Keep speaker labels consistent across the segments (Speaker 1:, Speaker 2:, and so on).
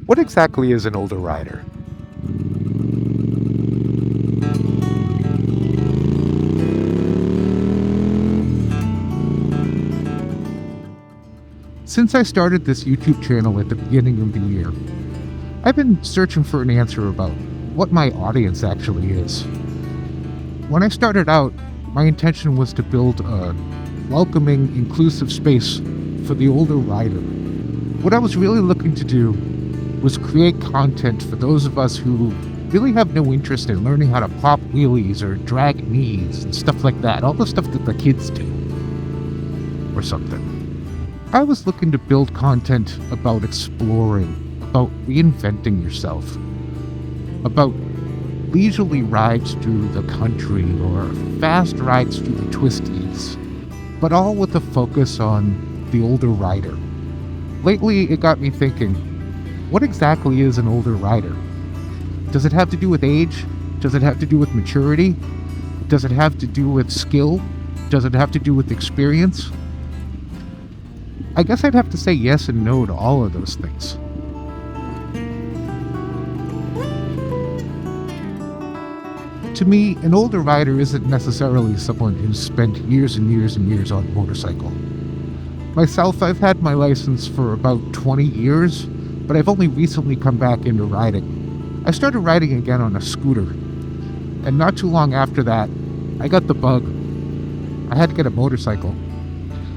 Speaker 1: What exactly is an older rider? Since I started this YouTube channel at the beginning of the year, I've been searching for an answer about what my audience actually is. When I started out, my intention was to build a welcoming, inclusive space for the older rider. What I was really looking to do was create content for those of us who really have no interest in learning how to pop wheelies or drag knees and stuff like that, all the stuff that the kids do, or something. I was looking to build content about exploring, about reinventing yourself, about leisurely rides through the country or fast rides through the twisties, but all with a focus on the older rider. Lately, it got me thinking, what exactly is an older rider? Does it have to do with age? Does it have to do with maturity? Does it have to do with skill? Does it have to do with experience? I guess I'd have to say yes and no to all of those things. To me, an older rider isn't necessarily someone who's spent years and years and years on a motorcycle. Myself, I've had my license for about 20 years, but I've only recently come back into riding. I started riding again on a scooter, and not too long after that, I got the bug. I had to get a motorcycle.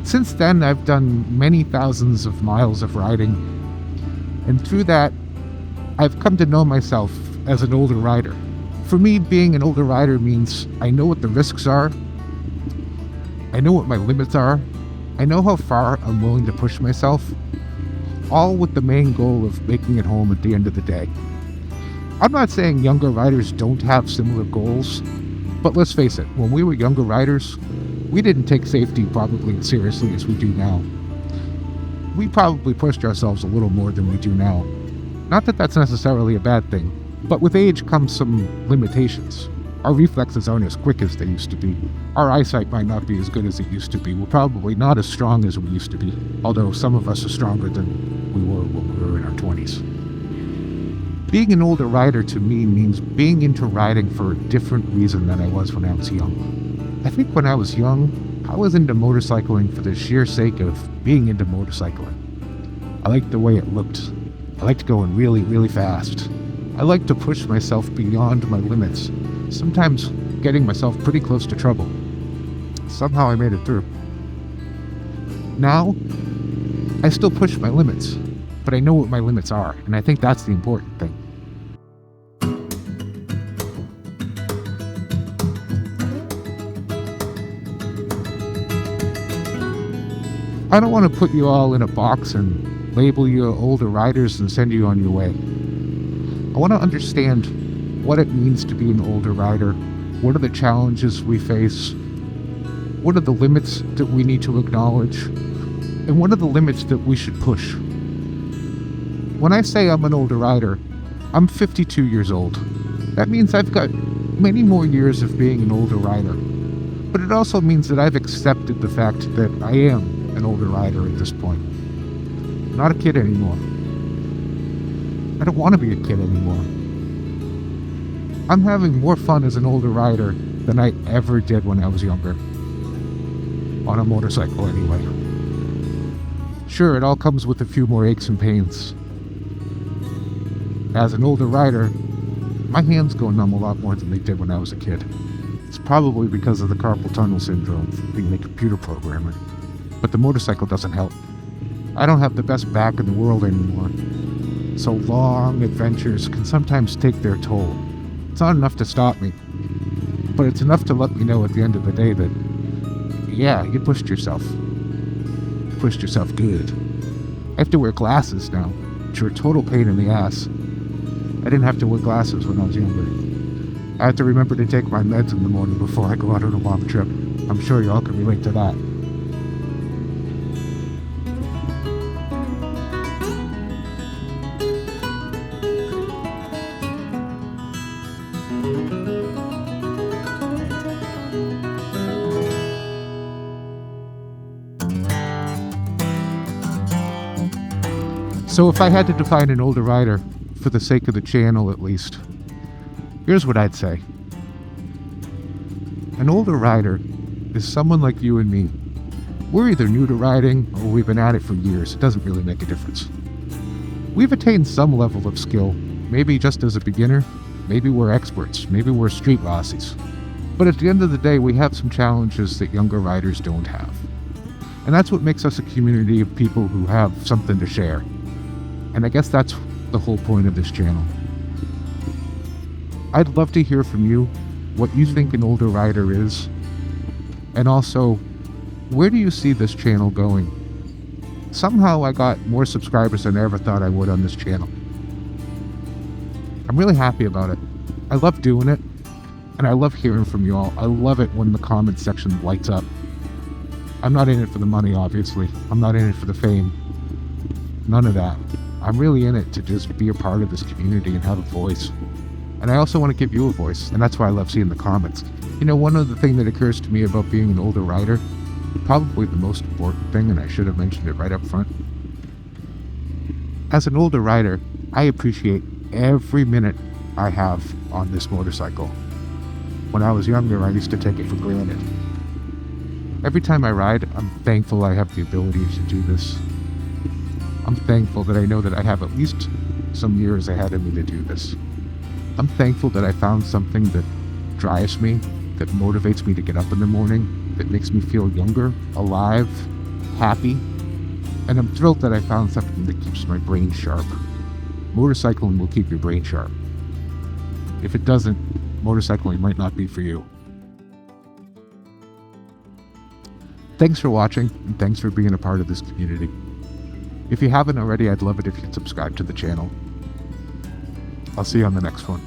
Speaker 1: Since then, I've done many thousands of miles of riding, and through that, I've come to know myself as an older rider. For me, being an older rider means I know what the risks are, I know what my limits are, I know how far I'm willing to push myself, all with the main goal of making it home at the end of the day. I'm not saying younger riders don't have similar goals, but let's face it, when we were younger riders, we didn't take safety probably as seriously as we do now. We probably pushed ourselves a little more than we do now. Not that that's necessarily a bad thing, but with age comes some limitations. Our reflexes aren't as quick as they used to be. Our eyesight might not be as good as it used to be. We're probably not as strong as we used to be, although some of us are stronger than we were when we were in our 20s. Being an older rider to me means being into riding for a different reason than I was when I was young. I think when I was young, I was into motorcycling for the sheer sake of being into motorcycling. I liked the way it looked. I liked going really, really fast. I liked to push myself beyond my limits, sometimes getting myself pretty close to trouble. Somehow I made it through. Now, I still push my limits, but I know what my limits are, and I think that's the important thing. I don't want to put you all in a box and label you older riders and send you on your way. I want to understand what it means to be an older rider. What are the challenges we face? What are the limits that we need to acknowledge? And what are the limits that we should push? When I say I'm an older rider, I'm 52 years old. That means I've got many more years of being an older rider. But it also means that I've accepted the fact that I am an older rider at this point. I'm not a kid anymore. I don't want to be a kid anymore. I'm having more fun as an older rider than I ever did when I was younger. On a motorcycle, anyway. Sure, it all comes with a few more aches and pains. As an older rider, my hands go numb a lot more than they did when I was a kid. It's probably because of the carpal tunnel syndrome from being a computer programmer. But the motorcycle doesn't help. I don't have the best back in the world anymore. So long adventures can sometimes take their toll. It's not enough to stop me, but it's enough to let me know at the end of the day that, yeah, you pushed yourself. You pushed yourself good. I have to wear glasses now, which are a total pain in the ass. I didn't have to wear glasses when I was younger. I have to remember to take my meds in the morning before I go out on a long trip. I'm sure y'all can relate to that. So if I had to define an older rider, for the sake of the channel at least, here's what I'd say. An older rider is someone like you and me. We're either new to riding or we've been at it for years. It doesn't really make a difference. We've attained some level of skill, maybe just as a beginner, maybe we're experts, maybe we're street Aussies. But at the end of the day, we have some challenges that younger riders don't have. And that's what makes us a community of people who have something to share. And I guess that's the whole point of this channel. I'd love to hear from you what you think an older rider is, and also, where do you see this channel going? Somehow I got more subscribers than I ever thought I would on this channel. I'm really happy about it. I love doing it, and I love hearing from you all. I love it when the comment section lights up. I'm not in it for the money, obviously. I'm not in it for the fame. None of that. I'm really in it to just be a part of this community and have a voice. And I also want to give you a voice, and that's why I love seeing the comments. You know, one other thing that occurs to me about being an older rider, probably the most important thing, and I should have mentioned it right up front. As an older rider, I appreciate every minute I have on this motorcycle. When I was younger, I used to take it for granted. Every time I ride, I'm thankful I have the ability to do this. I'm thankful that I know that I have at least some years ahead of me to do this. I'm thankful that I found something that drives me, that motivates me to get up in the morning, that makes me feel younger, alive, happy, and I'm thrilled that I found something that keeps my brain sharp. Motorcycling will keep your brain sharp. If it doesn't, motorcycling might not be for you. Thanks for watching, and thanks for being a part of this community. If you haven't already, I'd love it if you'd subscribe to the channel. I'll see you on the next one.